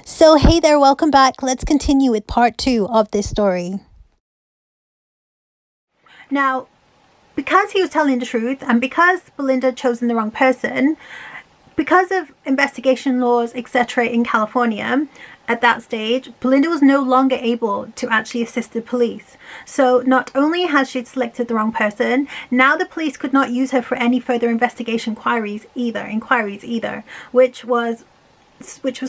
So, hey there, welcome back. Let's continue with part two of this story. Now, because he was telling the truth and because Belinda had chosen the wrong person, because of investigation laws, etc., in California at that stage, Belinda was no longer able to actually assist the police. So not only has she selected the wrong person, now the police could not use her for any further investigation inquiries either, which was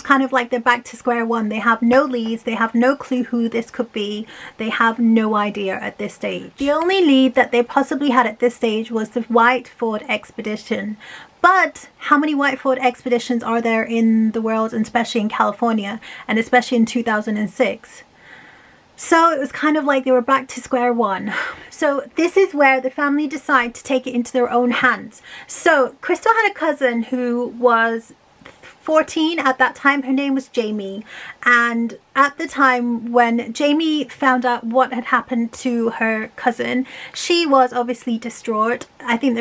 kind of like they're back to square one. They have no leads, they have no clue who this could be, they have no idea at this stage. The only lead that they possibly had at this stage was the White Ford expedition. But how many White Ford expeditions are there in the world, and especially in California, and especially in 2006? So it was kind of like they were back to square one. So this is where the family decide to take it into their own hands. So Crystal had a cousin who was 14 at that time. Her name was Jamie, and at the time when Jamie found out what had happened to her cousin, she was obviously distraught. I think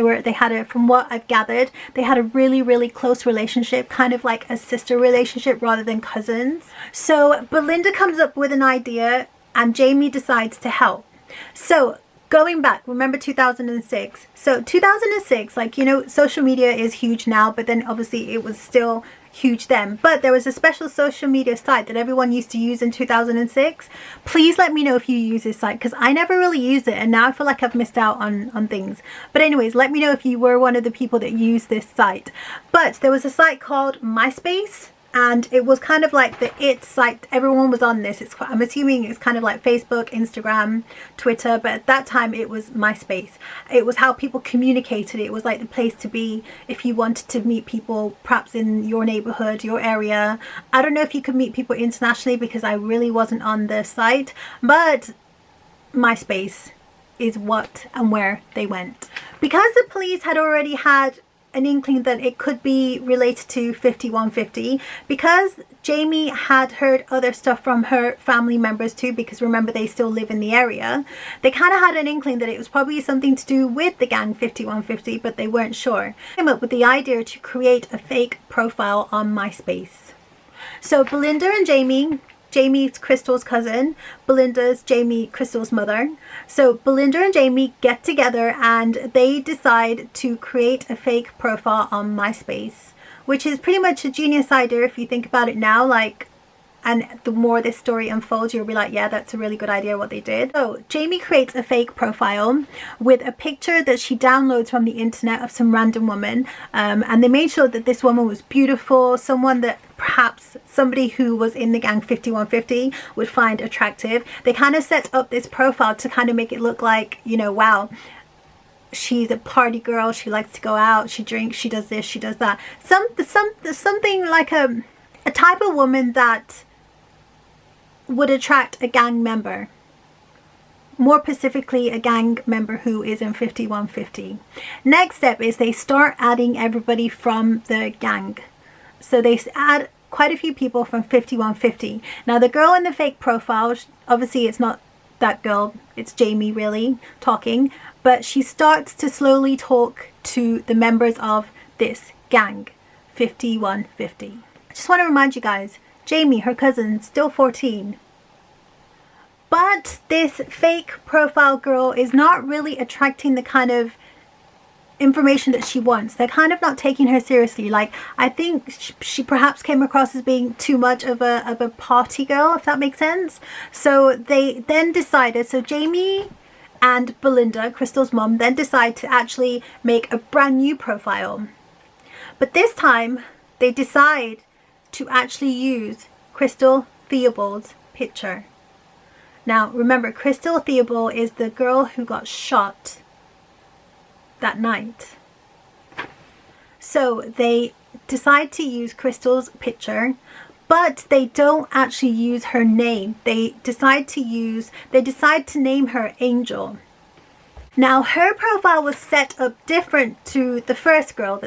from what I've gathered, they had a really close relationship, kind of like a sister relationship rather than cousins. So Belinda comes up with an idea and Jamie decides to help. So going back, remember 2006. So 2006, like, you know, social media is huge now, but then obviously it was still huge then. But there was a special social media site that everyone used to use in 2006. Please let me know if you use this site, because I never really used it and now I feel like I've missed out on things. But anyways, let me know if you were one of the people that used this site. But there was a site called MySpace, and it was kind of like the it site. Everyone was on this. I'm assuming it's kind of like Facebook, Instagram, Twitter, but at that time it was MySpace. It was how people communicated. It was like the place to be if you wanted to meet people perhaps in your neighborhood, your area. I don't know if you could meet people internationally because I really wasn't on the site, but MySpace is what and where they went. Because the police had already had an inkling that it could be related to 5150, because Jamie had heard other stuff from her family members too, because remember they still live in the area. They kind of had an inkling that it was probably something to do with the gang 5150, but they weren't sure. They came up with the idea to create a fake profile on MySpace. So Belinda and Jamie's Crystal's cousin, Belinda's Crystal's mother. So Belinda and Jamie get together and they decide to create a fake profile on MySpace, which is pretty much a genius idea if you think about it now. Like, and the more this story unfolds, you'll be like, yeah, that's a really good idea what they did. So Jamie creates a fake profile with a picture that she downloads from the internet of some random woman, and they made sure that this woman was beautiful, someone that perhaps somebody who was in the gang 5150 would find attractive. They kind of set up this profile to kind of make it look like, you know, wow, she's a party girl, she likes to go out, she drinks, she does this, she does that. Something like a type of woman that would attract a gang member, more specifically a gang member who is in 5150. Next step is they start adding everybody from the gang. So they add quite a few people from 5150. Now the girl in the fake profile, obviously it's not that girl, it's Jamie really talking, but she starts to slowly talk to the members of this gang 5150. I just want to remind you guys, Jamie, her cousin, still 14. But this fake profile girl is not really attracting the kind of information that she wants. They're kind of not taking her seriously. Like, I think she perhaps came across as being too much of a party girl, if that makes sense. So they then decided, so Jamie and Belinda, Crystal's mom, then decide to actually make a brand new profile. But this time they decide to actually use Crystal Theobald's picture. Now remember, Crystal Theobald is the girl who got shot that night. So they decide to use Crystal's picture, but they don't actually use her name. They decide to name her Angel. Now her profile was set up different to the first girl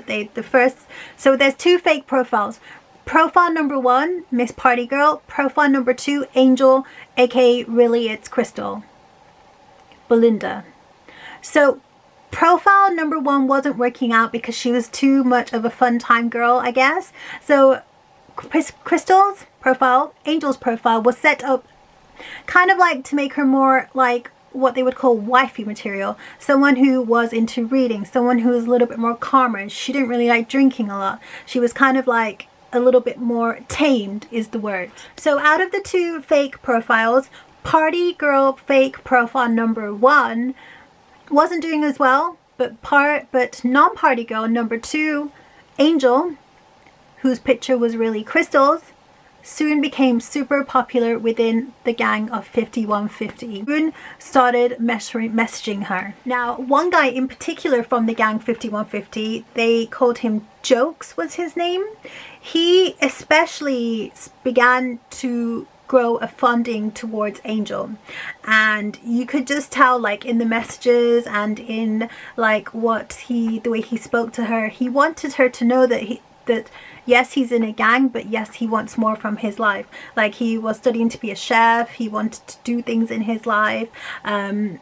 so there's two fake profiles. Profile number 1, Miss Party Girl. Profile number 2, Angel, aka really it's Crystal, Belinda. So profile number 1 wasn't working out because she was too much of a fun time girl, I guess. So Crystal's profile, Angel's profile, was set up kind of like to make her more like what they would call wifey material. Someone who was into reading, someone who was a little bit more calmer. She didn't really like drinking a lot. She was kind of like a little bit more tamed is the word. So out of the two fake profiles, party girl fake profile number 1 wasn't doing as well, but non-party girl number 2, Angel, whose picture was really Crystal's, soon became super popular within the gang of 5150. Soon started messaging her. Now, one guy in particular from the gang 5150, they called him Jokes was his name. He especially began to grow a funding towards Angel, and you could just tell, like in the messages and in like the way he spoke to her, he wanted her to know that yes, he's in a gang, but yes, he wants more from his life. Like, he was studying to be a chef, he wanted to do things in his life, and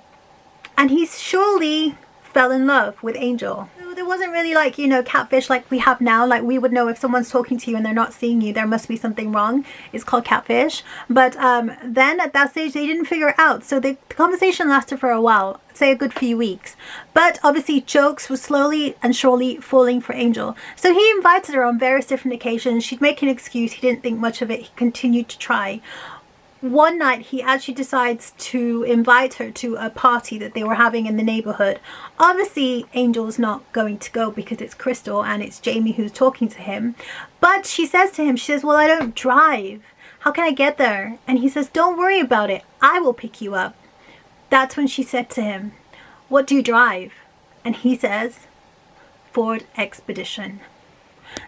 he surely fell in love with Angel. There wasn't really like, you know, catfish like we have now. Like, we would know if someone's talking to you and they're not seeing you, there must be something wrong. It's called catfish. But then at that stage they didn't figure it out, so the conversation lasted for a while, say a good few weeks. But obviously Jokes was slowly and surely falling for Angel, so he invited her on various different occasions. She'd make an excuse, he didn't think much of it, he continued to try. One night he actually decides to invite her to a party that they were having in the neighborhood. Obviously Angel's not going to go because it's Crystal and it's Jamie who's talking to him, but she says to him, she says, well, I don't drive, how can I get there? And he says, don't worry about it, I will pick you up. That's when she said to him, what do you drive? And he says, Ford Expedition.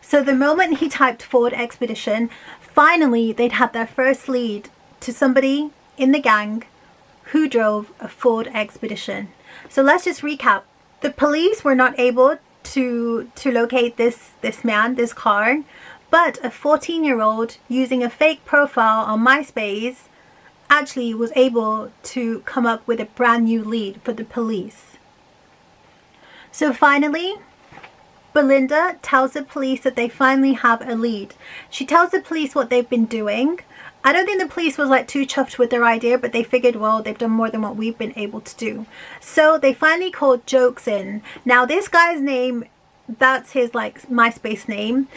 So the moment he typed Ford Expedition, finally they'd had their first lead to somebody in the gang who drove a Ford Expedition. So let's just recap. The police were not able to locate this man, this car, but a 14-year-old using a fake profile on MySpace actually was able to come up with a brand new lead for the police. So finally, Belinda tells the police that they finally have a lead. She tells the police what they've been doing. I don't think the police was like too chuffed with their idea, but they figured, well, they've done more than what we've been able to do. So they finally called Jokes in. Now this guy's name, that's his like MySpace name,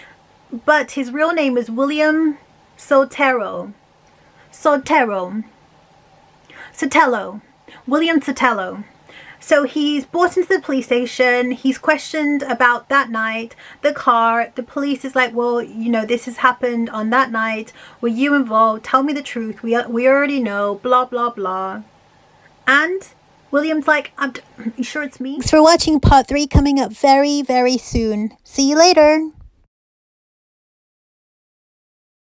but his real name is William Sotelo. William Sotelo. So he's brought into the police station, he's questioned about that night, the car. The police is like, well, you know, this has happened on that night, were you involved, tell me the truth, we already know, blah blah blah. And William's like, you sure it's me? Thanks for watching part 3, coming up very, very soon. See you later.